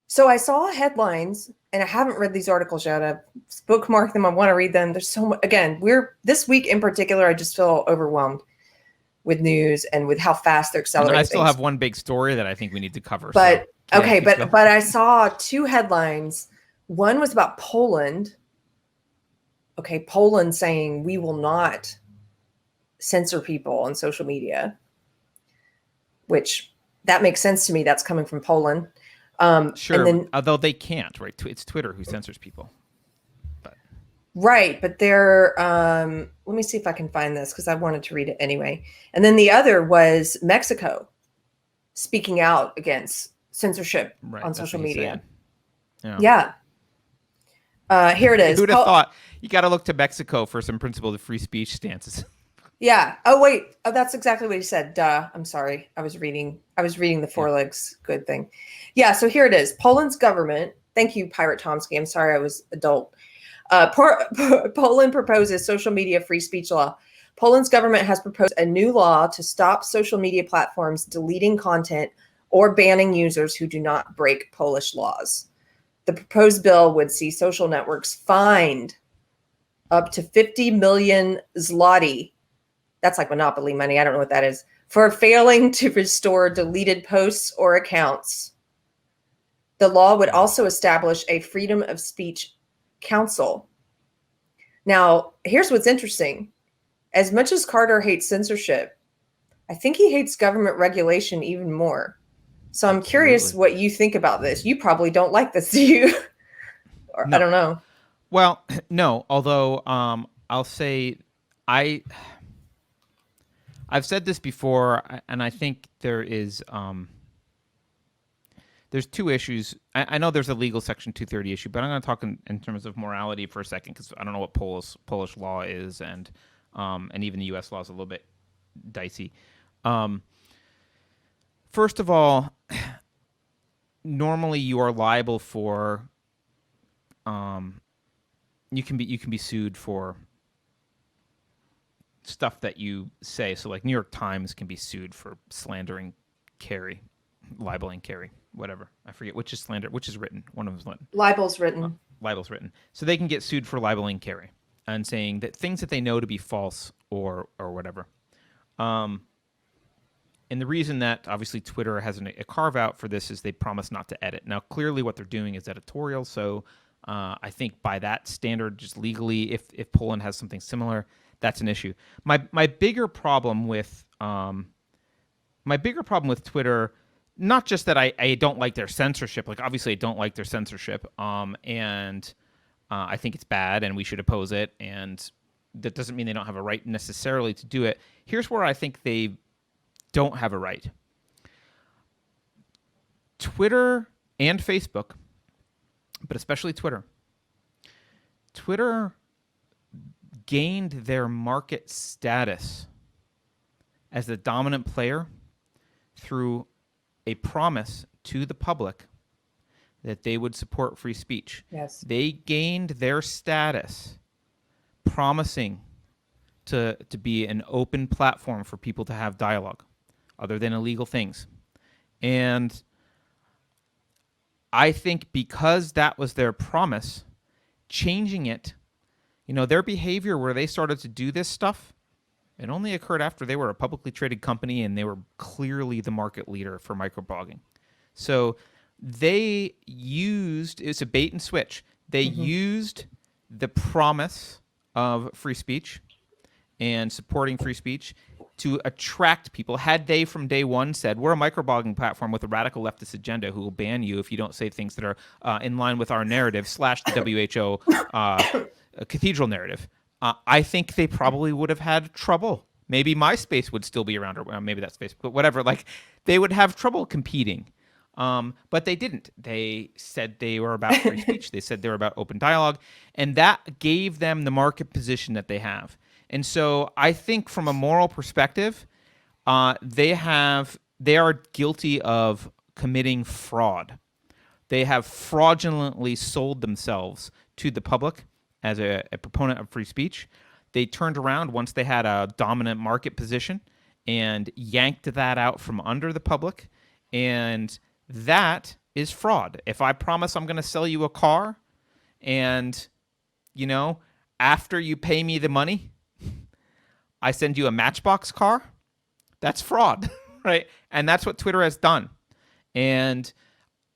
So I saw headlines, and I haven't read these articles yet. I've bookmarked them. I want to read them. There's so much. Again, this week in particular, I just feel overwhelmed with news and with how fast they're accelerating. I still have one big story that I think we need to cover. But so, okay, but I saw two headlines. One was about Poland. Okay, Poland saying we will not censor people on social media, which that makes sense to me. That's coming from Poland. Sure, and then, although they can't, right? It's Twitter who censors people. Right, but they're let me see if I can find this because I wanted to read it anyway. And then the other was Mexico speaking out against censorship on social media. Yeah. Here it is. Who'd have thought? You got to look to Mexico for some principled free speech stances. Yeah. Oh wait. Oh, that's exactly what he said. Duh. I'm sorry. I was reading the Four Legs Good thing. Yeah. So here it is. Poland's government. Thank you, Pirate Tomsky. I'm sorry I was adult. Poland proposes social media free speech law. Poland's government has proposed a new law to stop social media platforms deleting content or banning users who do not break Polish laws. The proposed bill would see social networks fined up to 50 million zloty. That's like Monopoly money. I don't know what that is. For failing to restore deleted posts or accounts. The law would also establish a freedom of speech council. Now, here's what's interesting. As much as Carter hates censorship, I think he hates government regulation even more. So I'm curious what you think about this. You probably don't like this, do you? Or no. I don't know. Well, no, although I'll say I've said this before, and I think there's two issues. I know there's a legal Section 230 issue, but I'm going to talk in terms of morality for a second because I don't know what Polish law is, and even the U.S. law is a little bit dicey. First of all, normally you are liable for you can be sued for stuff that you say. So like New York Times can be sued for slandering Kerry, libeling Kerry, whatever. I forget which is slander, which is written. One of them is written. Libel's written. Libel's written. So they can get sued for libeling Kerry and saying that things that they know to be false or whatever. And the reason that obviously Twitter has a carve out for this is they promise not to edit. Now, clearly what they're doing is editorial. So I think by that standard, just legally, if Poland has something similar, that's an issue. My bigger problem with Twitter, not just that I don't like their censorship. Like obviously I don't like their censorship, and I think it's bad, and we should oppose it. And that doesn't mean they don't have a right necessarily to do it. Here's where I think they don't have a right. Twitter and Facebook, but especially Twitter. Twitter gained their market status as the dominant player through a promise to the public that they would support free speech. Yes. They gained their status promising to be an open platform for people to have dialogue other than illegal things. And I think because that was their promise, changing it, their behavior where they started to do this stuff, it only occurred after they were a publicly traded company and they were clearly the market leader for microblogging. So they used, it's a bait and switch. They used the promise of free speech and supporting free speech to attract people. Had they from day one said, we're a microblogging platform with a radical leftist agenda who will ban you if you don't say things that are in line with our narrative / the WHO cathedral narrative, I think they probably would have had trouble. Maybe MySpace would still be around, or maybe that's Facebook, but whatever. Like they would have trouble competing. But they didn't. They said they were about free speech. They said they were about open dialogue, and that gave them the market position that they have. And so I think from a moral perspective, they are guilty of committing fraud. They have fraudulently sold themselves to the public as a proponent of free speech. they turned around once they had a dominant market position and yanked that out from under the public. And that is fraud. If I promise I'm going to sell you a car and, you know, after you pay me the money, I send you a Matchbox car, that's fraud, right? And that's what Twitter has done. And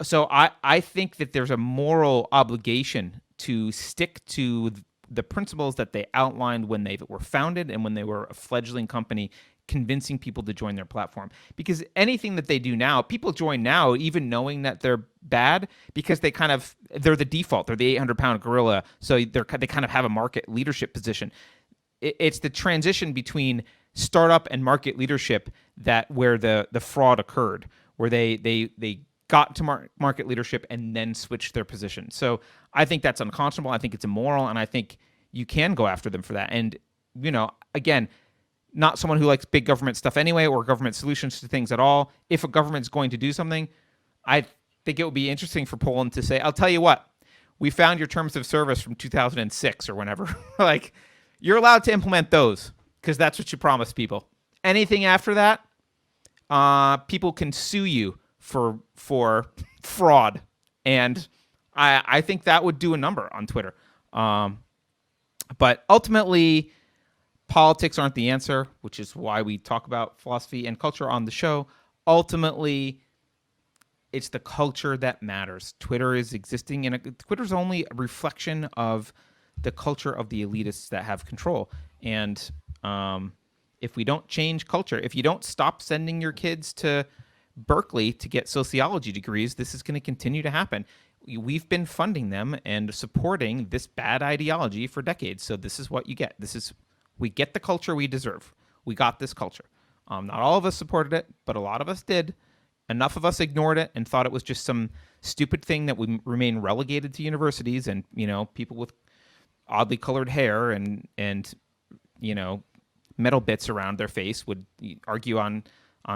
so I think that there's a moral obligation to stick to the principles that they outlined when they were founded and when they were a fledgling company, convincing people to join their platform. Because anything that they do now, people join now even knowing that they're bad because they're the default. They're the 800-pound gorilla, so they kind of have a market leadership position. It's the transition between startup and market leadership where the fraud occurred, where they got to market leadership and then switched their position. So I think that's unconscionable. I think it's immoral, and I think you can go after them for that. And, again, not someone who likes big government stuff anyway or government solutions to things at all. If a government's going to do something, I think it would be interesting for Poland to say, I'll tell you what, we found your terms of service from 2006 or whenever. Like, you're allowed to implement those because that's what you promised people. Anything after that, people can sue you for fraud. And I think that would do a number on Twitter. But ultimately, politics aren't the answer, which is why we talk about philosophy and culture on the show. Ultimately, it's the culture that matters. Twitter is existing, and Twitter's only a reflection of the culture of the elitists that have control. And if we don't change culture, if you don't stop sending your kids to Berkeley to get sociology degrees, this is going to continue to happen. We've been funding them and supporting this bad ideology for decades. So this is what you get. We get the culture we deserve. We got this culture. Not all of us supported it, but a lot of us did. Enough of us ignored it and thought it was just some stupid thing that would remain relegated to universities and, people with oddly colored hair and metal bits around their face would argue on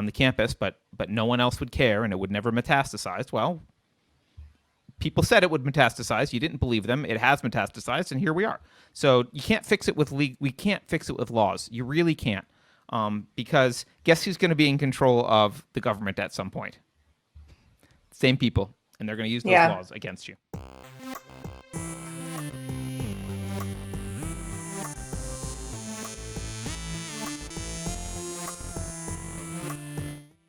the campus, but no one else would care and it would never metastasize. Well, people said it would metastasize. You didn't believe them. It has metastasized, and here we are. So you can't fix it with we can't fix it with laws. You really can't, because guess who's going to be in control of the government at some point? Same people, and they're going to use those laws against you.